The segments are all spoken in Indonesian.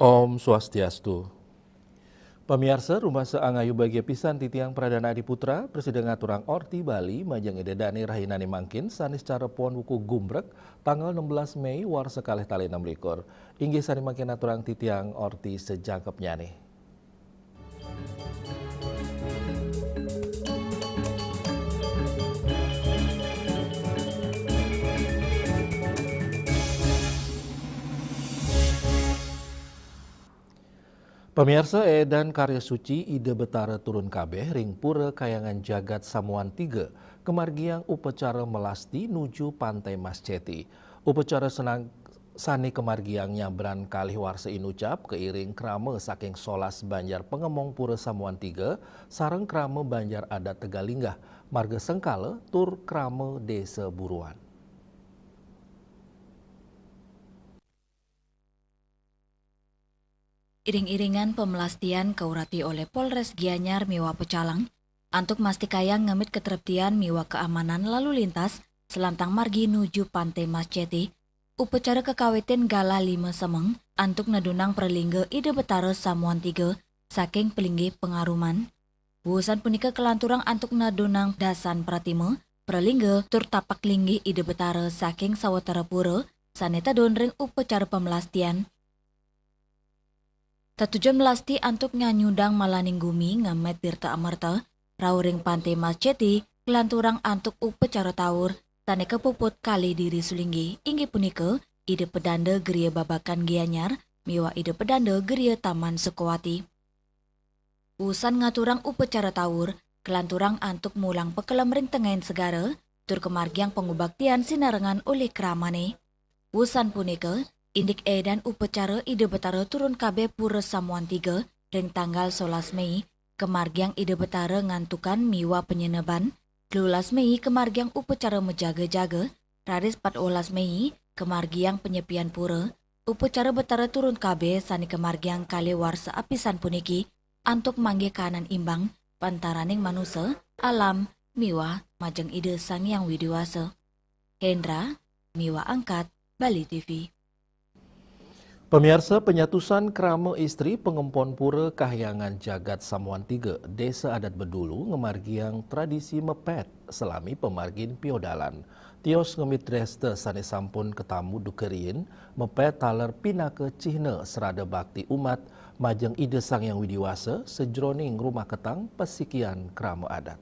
Om Swastiastu. Pemirsa rumah seangayu bagia pisan titiang Pradana Adiputra, Presiden ngaturang Orti Bali, majang ededani rahinani mangkin, sanis cara pon wuku gumbrek, tanggal 16 Mei war sekalih tali 6 likur. Inggih sani mangkin aturang titiang Orti sejangkepnya nih. Pemirsa edan karya suci ide betara turun kabeh ring pura kayangan jagat Samuan 3 kemargiang upacara melasti nuju pantai Masceti. Upacara senang sani kemargiang nyabran kalih warsa inucap keiring krame saking solas banjar pengemong pura Samuan 3 sareng krame banjar adat Tegalinggah marga sengkale tur krame desa buruan. Iring-iringan pemelastian kaurati oleh Polres Gianyar miwa Pecalang untuk mastikayang ngemit ketertiban miwa keamanan lalu lintas selantang margi nuju pantai Masceti. Upacara kekawitin gala 5 semeng antuk nadunang perlingge ide betara Samuan 3 saking pelinggi pengaruman. Wusan punika kelanturang antuk nadunang dasan pratime perlingge tur tapak linggi ide betara saking sawetara pura saneta donring upacara pemelastian. Tatujuan melasti antuk nyanyudang malaning gumi ngamet tirta amarta, rauring pantai Masceti, kelanturang antuk upacara tawur, tane kepuput kali diri sulinggi, inggi punika, ide pedanda geria babakan Gianyar, miwa ide pedanda geria taman Sukowati. Usan ngaturang upacara tawur, kelanturang antuk mulang pekelam ring tengahin segara, tur kemargiang pengubaktian sinarengan oleh kramane. Usan punika, indik edan upacara ide betara turun KB pura Samuan 3 ring tanggal 11 Mei kemargiang ide betara ngantukan miwa penyeneban 12 Mei kemargiang upacara menjaga-jaga raris 14 Mei kemargiang penyepian pura upacara betara turun KB sani kemargiang kali warsa apisan puniki antuk mangge kanan imbang pantaraning manusia alam miwa majeng ide sang yang widiwasa. Hendra miwa angkat Bali TV. Pemirsa penyatusan krame istri pengempon pura kahyangan jagat Samuan 3 desa adat Bedulu ngemargiang tradisi mepet selami pemargin piodalan. Tios ngemit reste sane sampun ketamu dukerin mepet taler pinake cihne serada bakti umat majeng ide sang yang widiwasa sejroning rumah ketang pesikian krame adat.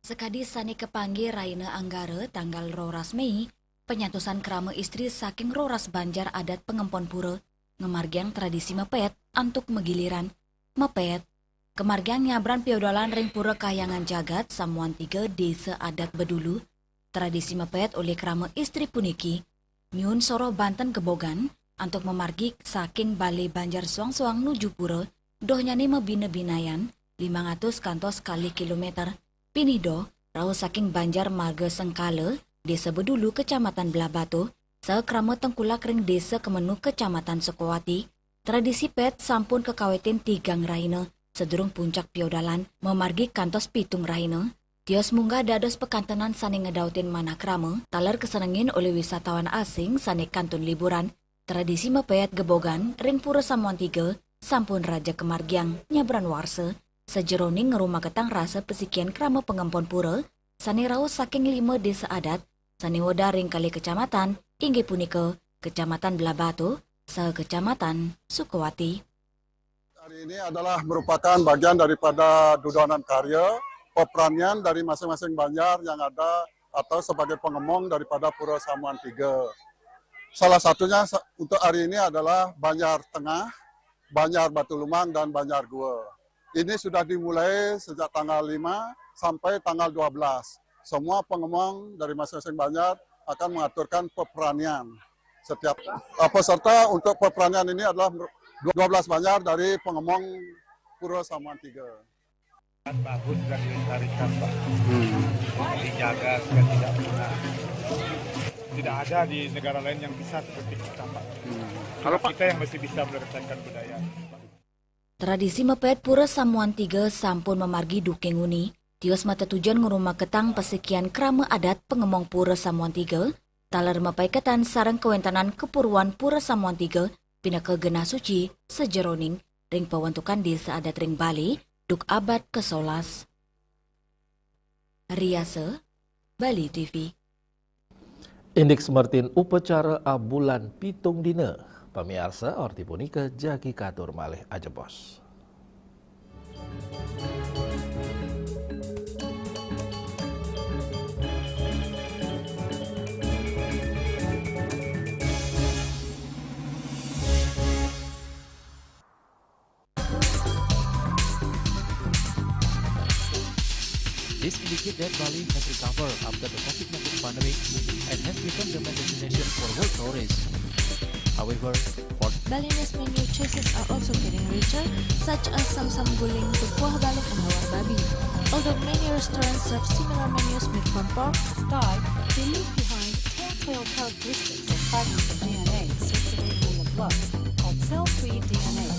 Sekadi sani kepanggi Raina Anggara tanggal 12 Mei, penyatusan krame istri saking roras banjar adat pengempon pura, ngemargiang tradisi mepet antuk megiliran. Mepet, kemargiang nyabran piodalan ring pura kayangan jagat Samuan 3 desa adat Bedulu. Tradisi mepet oleh krame istri puniki, nyun soro Banten Gebogan, antuk memargi saking balai banjar suang-suang nuju pura, dohnya ni mebina-binayan, 500 kantos kali kilometer. Pinido, rau saking banjar marga Sengkale, desa Bedulu kecamatan Blabatu, sekrama tengkulak ring desa Kemenu kecamatan Sukowati, tradisi pet sampun kekawetin tigang raina, sedurung puncak piodalan, memargi kantos pitung raina, tios munggah dados pekantenan sani ngedautin mana krama, taler kesenengin oleh wisatawan asing sani kantun liburan, tradisi mepet gebogan, ring pura Samuan 3, sampun raja kemargiang, nyabran warse, sejeroning ngerumah ketang rasa pesikian krama pengempon pura, sani rau saking 5 desa adat, sani wadaring kali kecamatan, inggi punika, kecamatan Blabatu, kecamatan Sukowati. Hari ini adalah merupakan bagian daripada dudonan karya, peperanian dari masing-masing banjar yang ada atau sebagai pengemong daripada Pura Samuan 3. Salah satunya untuk hari ini adalah Banjar Tengah, Banjar Batu Lumang, dan Banjar Gua. Ini sudah dimulai sejak tanggal 5 sampai tanggal 12. Semua pengemong dari masing-masing banjar akan mengaturkan peperanian. Setiap peserta untuk peperanian ini adalah 12 banjar dari pengemong Pura Samuan 3. Bagus dan dilestarikan, Pak. Dijaga supaya tidak punah. Tidak ada di negara lain yang bisa seperti kita, Pak. Kalau kita yang masih bisa melestarikan budaya. Tradisi mepet pura Samuan 3 sampun memargi dukeng uni, tios mata tujuan ngurumah ketang pesekian krama adat pengemong pura Samuan 3, taler mapaiketan sareng kewentanan kepuruan Pura Samuan 3 pina ke Genah Suci sejeroning ring pawentukan di Seadat Ring Bali duk abad ke-11. Riase, Bali TV. Indeks Martin upacara abulan pitung dina. Pamiarsa Orti punika jagi katur malih ajebos. This indicates that Bali has recovered after the COVID-19 pandemic and has become the main destination for world tourists. However, Balinese menu choices are also getting richer, such as samsam guling, kuah balok, and hawar babi. Although many restaurants serve similar menus made from pork, Start, they leave behind telltale characteristics of fragments of DNA circulating in the blood, called cell-free DNA.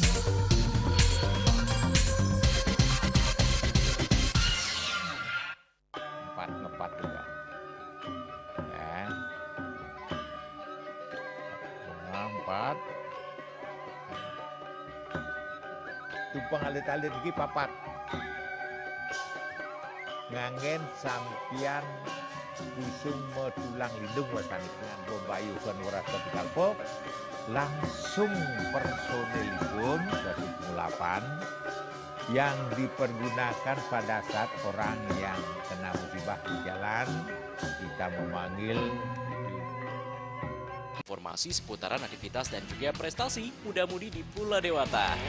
Ngepat juga ya. Empat tumpang alit-alit lagi papat ngangen sampian busung metulang lindung wasani dengan bombayu kan warasa dikalpok langsung personelipun dari 8 yang dipergunakan pada saat orang yang kena musibah di jalan kita memanggil. Informasi seputaran aktivitas dan juga prestasi muda-mudi di Pulau Dewata.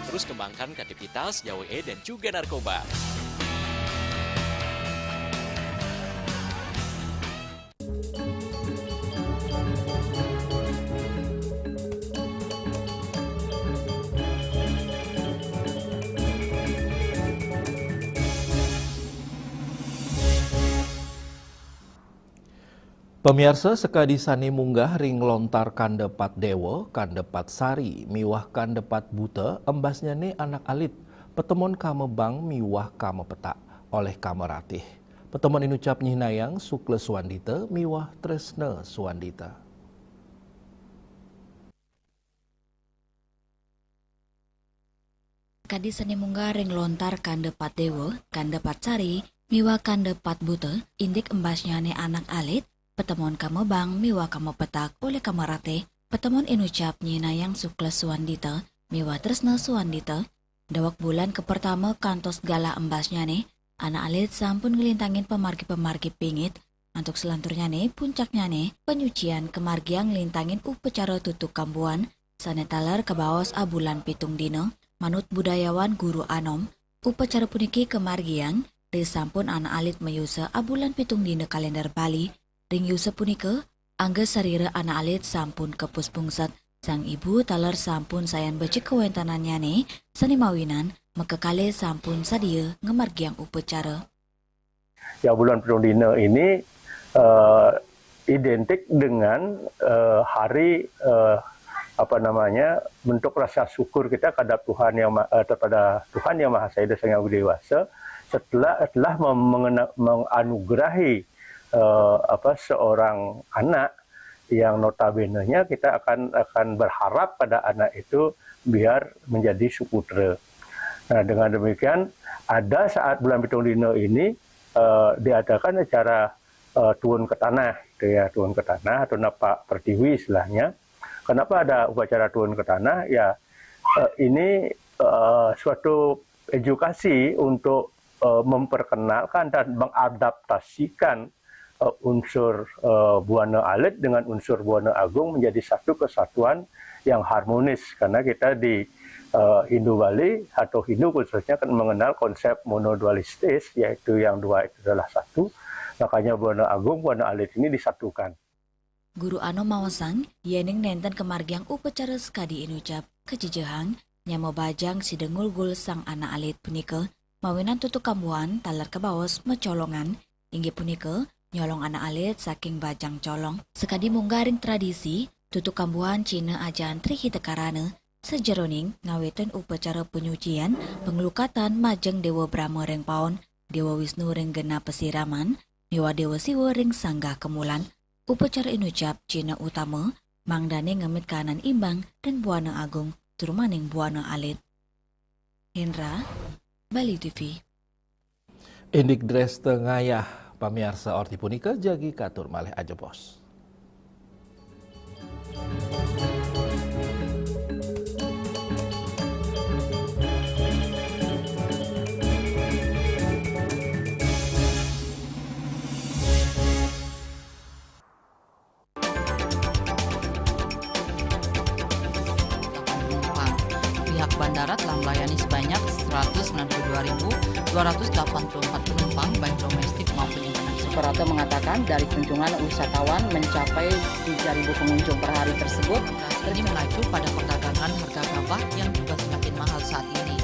Terus kembangkan kreativitas, JWE dan juga narkoba. Pemirsa sekadi sani munggah ring lontar kandepat dewa, kandepat sari, miwah kandepat buta, embasnya ne anak alit, petemon kamebang miwah kame petak oleh kame ratih. Petemon inucap nyihnayang sukle suandita, miwah tresna suandita. Kadi sani munggah ring lontar kandepat dewa, kandepat sari, miwah kandepat buta, indik embasnya ne anak alit, petemon kamebang miwa kamo petak oleh kamarate, petemon inucap nyinayang sukles suandita, miwa tresna suandita, dawak bulan ke pertama kantos gala embasnya nih, anak alit sampun ngelintangin pemargi-pemargi pingit, untuk selanturnya nih puncaknya nih, penyucian kemargiang ngelintangin upacara tutuk kambuan, sanetaler ke bawas abulan pitung dino, manut budayawan guru anom, upacara puniki kemargiang, disampun anak alit mayusa abulan pitung dino kalender Bali, ring yusa punika, angga sarira anak alit sampun kepus pungsat, sang ibu taler sampun sayan becek kewentanannya nih, sani mawinan, mekekale sampun sadia ngemargiang upacara. Ya bulan Perdina ini identik dengan hari bentuk rasa syukur kita kepada Tuhan yang kepada Tuhan yang Maha Esa dan Sang Dewasa setelah menganugerahi seorang anak yang notabene-nya kita akan berharap pada anak itu biar menjadi suputra. Nah, dengan demikian ada saat bulan pitung dina ini diadakan acara turun ke tanah, turun ke tanah atau napak pertiwi istilahnya. Kenapa ada upacara turun ke tanah? Ya ini suatu edukasi untuk memperkenalkan dan mengadaptasikan unsur Buana Alit dengan unsur Buana Agung menjadi satu kesatuan yang harmonis, karena kita di Hindu Bali atau Hindu khususnya kan mengenal konsep monodualistis, yaitu yang dua itu adalah satu, makanya Buana Agung, Buana Alit ini disatukan. Guru Ano mawasang, yening nenten kemargiang upacara sekadi inucap, kejejehang, Nyamo bajang si dengulgul sang anak alit punika, mawinan tutuk kambuhan talar kebaos mecolongan, inggih punika nyolong anak alit saking bajang colong. Sekadi munggaring tradisi, tutuk kambuhan Cina ajan trihi tekarane, sejeroning ngawetan upacara penyucian, pengelukatan majeng Dewa Brahma ring paon, Dewa Wisnu ring genap pesiraman, Dewa Dewa Siwa ring sanggah kemulan. Upacara inucap Cina utama, mangdane ngemit kanan imbang dan buana agung, turumaning buana alit. Hendra, Bali TV. Indik dres tengayah pamirsa Orti punika jagi katur malih aja bos. Pihak bandara telah melayani sebanyak 192.284 penumpang baik domestik maupun internasional. Operator mengatakan dari kunjungan wisatawan mencapai 3.000 pengunjung per hari tersebut. Ini mengacu pada perdagangan harga gabah yang juga semakin mahal saat ini.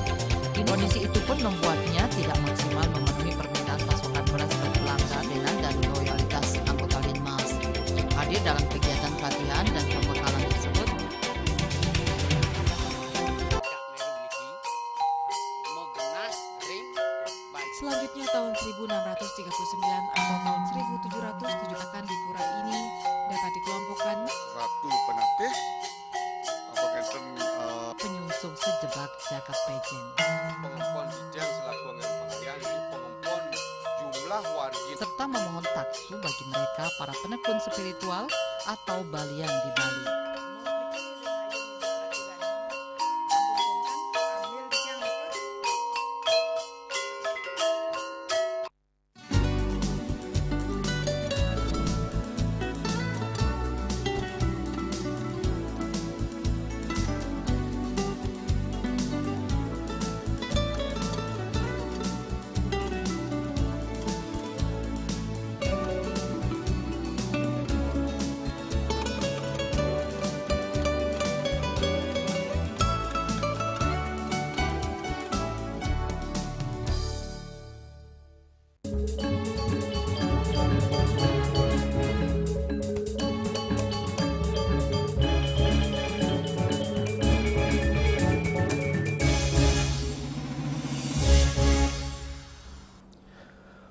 Kondisi itu pun membuatnya tidak maksimal memenuhi permintaan pasokan beras bagi pelanggan dan loyalitas anggota Linmas. Hadir dalam kegiatan pelatihan dan pembekalan tersebut, selanjutnya tahun 1639 atau tahun 1707 akan di pura ini dapat dikelompokkan Ratu Penatih, penyungsung sejebak jagat pejen. pengempon dijang selaku angin pakaian di pengempon jumlah wargi serta memohon taksu bagi mereka para penekun spiritual atau balian di Bali.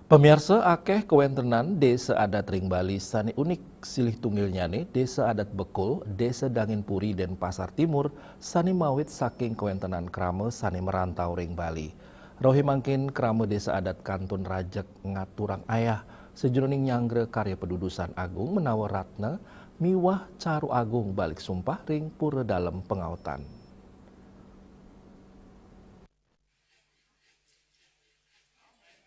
Pemirsa akeh kewentenan desa adat ring Bali sani unik silih tunggilnyane desa adat Bekul, desa Dangin Puri dan Pasar Timur sani mawit saking kewentenan krame sani merantau ring Bali. Rohi mangkin krame desa adat Kantun Rajek ngaturang ayah sejeroning nyangre karya pedudusan agung menawa ratna miwah caru agung balik sumpah ring pura dalam pengautan.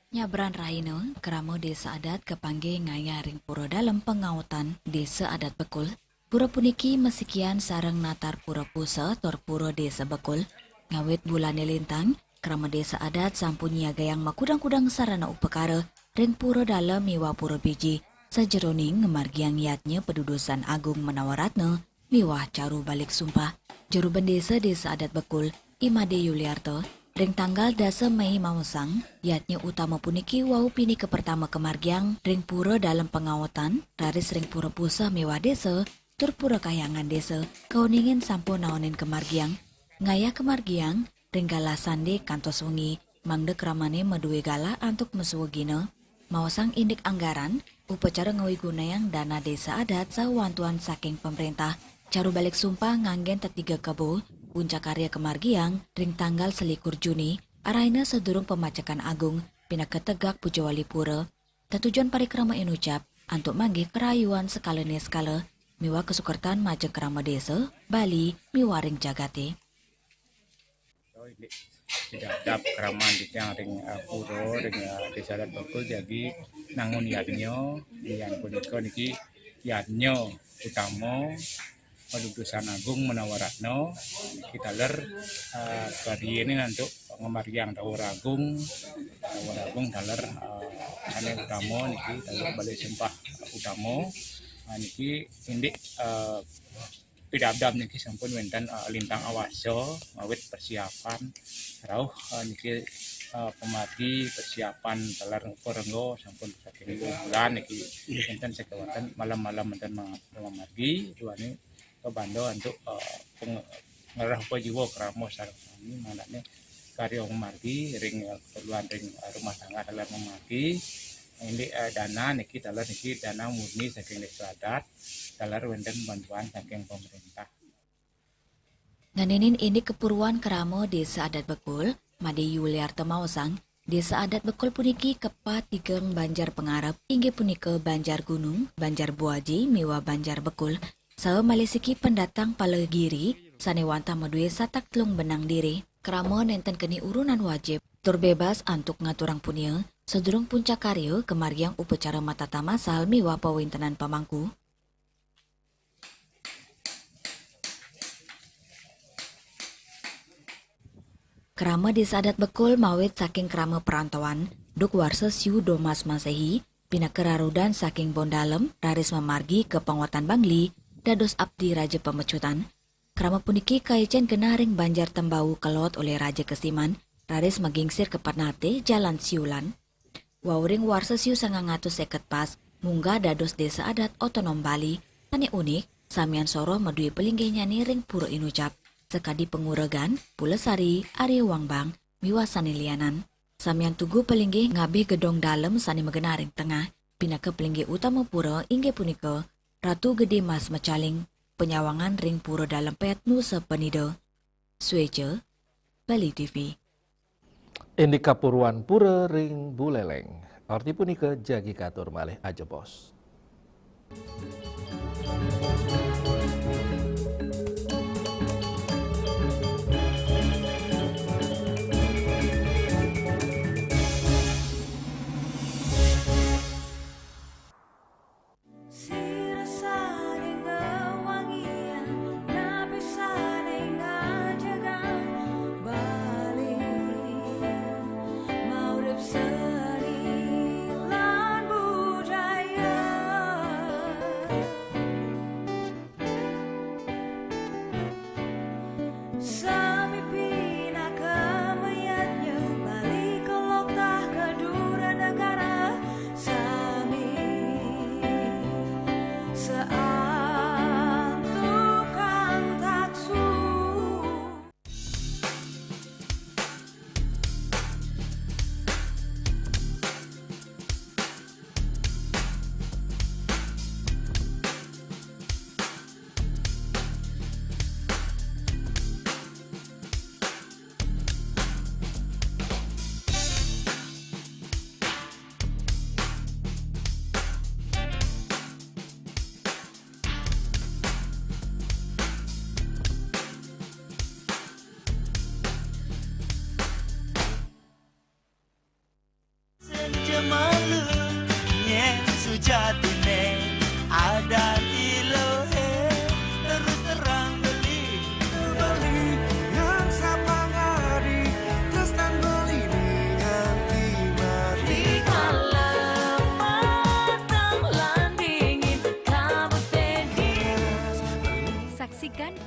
Nyabran Raino, keramo desa adat kepangge ngayaring pura dalam pengautan desa adat Bekul. Pura puniki mesikian sarang natar pura pusa tor pura desa Bekul. Ngawit bulan lintang, keramo desa adat sampun nyaga yang makudang-kudang sarana upekara ring pura dalam miwa pura biji. Sejeroning ngemargiang yatnya pedudusan agung menawaratna miwah caru balik sumpah. Juru bendesa desa adat Bekul, Imade Yuliarto, ring tanggal dasa Mei Mausang, yatnya utama puniki wau pini ke pertama kemargiang ring pura dalam pengawatan, raris ring pura pusa mewah desa, tur pura kayangan desa, kauningin sampun naonin kemargiang, ngaya kemargiang, ring gala sande kantos wengi, mangde kramane medue gala antuk mesuwegina, Mausang indik anggaran, upacara ngawigunayang dana desa adat sawantuan saking pemerintah, caru balik sumpah nganggen tetiga kebo, puncak karya kemargiang, ring tanggal selikur Juni, araina sedurung pemacakan agung, pinaketegak Pujawali Pura. Tetujuan parikrama inucap, antuk manggih kerayuan skala neskala, miwa kesukertan majeng kerama desa, Bali, miwa ring jagate. Tidak ada keramaan di yang ring puro ring desa adat Bekul jadi nangun yadnyo yang punika niki yadnyo utama pedudusan agung menawaratno kita bari ini untuk ngemargiang dawur agung daler ane utama niki dawur balik sumpah utama niki indik pidabdab niki sampun wonten lintang awaso awit persiapan rauh niki pemargi persiapan telar porenggo sampun saking bulan niki wonten sekewatan malam-malam wonten pemargi duane ke Bando untuk ngerah jiwa kramo sareng manane karya pemargi ring keperluan ring rumah tangga telar pemargi ini dana niki telar niki dana murni saking desa adat telar wonten bantuan saking pemerintah. Nganenin ini keperluan keramo desa adat Bekul, Made Yuliar Temausang, desa adat Bekul puniki kepat tigeng Banjar Pengarap, inggih punika Banjar Gunung, Banjar Buaji, miwa Banjar Bekul, saha malisiki pendatang Palegiri, sanewanta medue satak telung benang diri, keramo nenten keni urunan wajib, tur bebas antuk ngaturang punia, sedurung puncak karya kemargiang upacara matata masal miwa pawintenan pamangku. Kerama desa adat Bekul mawit saking kerama perantauan, duk warsa siu domas masehi, pina kerarudan saking Bondalem, raris memargi ke Penguatan Bangli, dados abdi Raja Pemecutan. Kerama puniki kaicen genaring Banjar Tembau kelot oleh Raja Kesiman, raris magingsir ke Parnate, Jalan Siulan. Wawring warsa siu 950 pas, munggah dados desa adat otonom Bali, tani unik, samian soro medui pelinggihnya ring pura inucap. Sekadi penguregan, Pulesari, Ari Wangbang, miwa sani lianan. Samian tugu pelinggih ngabih gedong dalem sani megenaring tengah, pinaka pelinggih utama pura inggih punika, Ratu Gede Mas Mecaling, penyawangan ring pura dalem pet Nusa Penida. Sueje, Bali TV. Indi kapuruan pura ring Buleleng, arti punika jagi katur malih aja bos.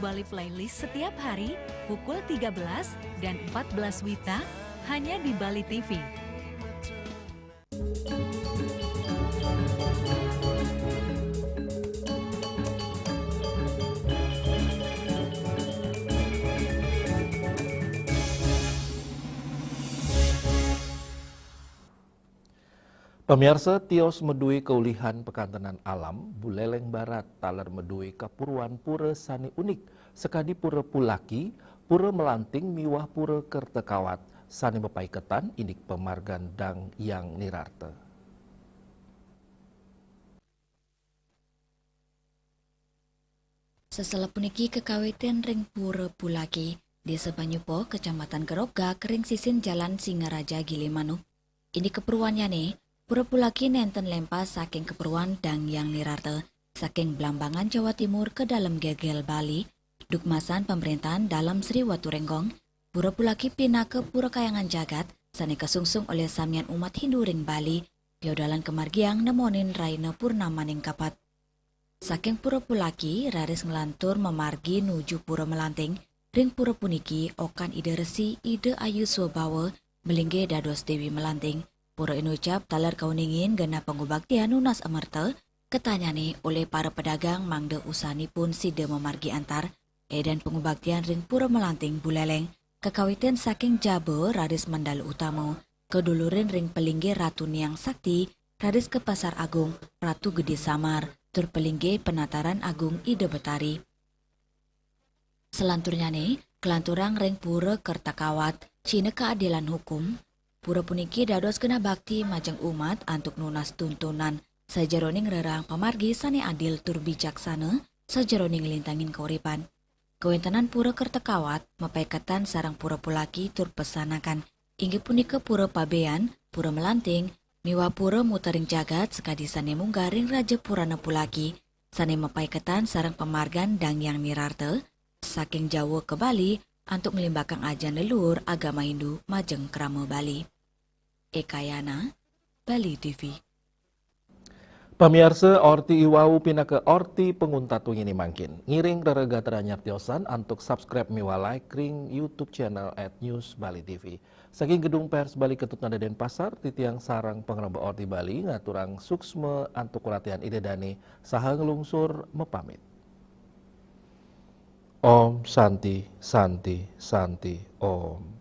Bali Playlist setiap hari pukul 13 dan 14 WITA hanya di Bali TV. Pemirsa tios medui keulihan pekantenan alam, Buleleng Barat taler medui kapuruan pura sani unik, sekadi pura Pulaki, pura Melanting miwah pura Kertekawat, sani bepai ketan inik pemargan dang yang nirarte. Sesalah puniki kekawitan ring pura Pulaki, desa Banyupo, kecamatan Geroga, kering sisin jalan Singaraja Gilimanuk. Ini keperluannya nih, pura Pulaki nenten lempas saking keperluan dang yang nirarte, saking Blambangan Jawa Timur ke dalam gegel Bali, dukmasan pemerintahan dalam Sri Watu Renggong, pura Pulaki pindah ke pura Kayangan Jagat, sani kesungsung oleh samian umat Hindu ring Bali, piodalan kemargiang nemonin Raina Purnamaning Kapat. Saking pura pulaki raris ngelantur memargi nuju pura melanting, ring pura puniki okan ide resi ide ayu swabawa melingge dados Dewi Melanting. Pura inucap talar kauningin gena pengubaktian nunas amerta, ketanyane oleh para pedagang mangde usani pun side memargi antar, dan pengubaktian ring pura melanting buleleng, kekawitan saking Jabe raris mendalu utama, kedulurin ring pelingge Ratu Niang Sakti, raris ke Pasar Agung, Ratu Gede Samar, tur pelingge Penataran Agung Ide Betari. Selanturnya nih, kelanturang ring pura Kertakawat, Cina keadilan hukum, pura puniki dados kena bakti majeng umat antuk nunas tuntunan, sajeroning rerang pamargi sane adil tur bijaksana, sajeroning lintangin kauripan. Kewentanan pura Kertakawat, mapaikatan sarang pura pulaki tur pesanakan, inggih punika pura Pabean, pura Melanting, miwa pura mutering jagat sekadi sane munggaring Raja Purana Pulaki, sane mapaikatan sarang pemargan dang yang nirarte, saking Jawa ke Bali, antuk ngelimbakang ajan leluhur agama Hindu majeng krama Bali. Ekayana, Bali TV. Pemirsa Orti Iwau pindah ke Orti Penguntatung ini mangkin. Ngiring rerega teranyar tiosan untuk subscribe miwa like ring YouTube channel @News Bali TV. Saking gedung pers Bali Ketut Nada Denpasar, titiang sarang pengreba Orti Bali ngaturang suksme antuk latihan ide dani saha ngelungsur mepamit. Om Santi Santi Santi Om.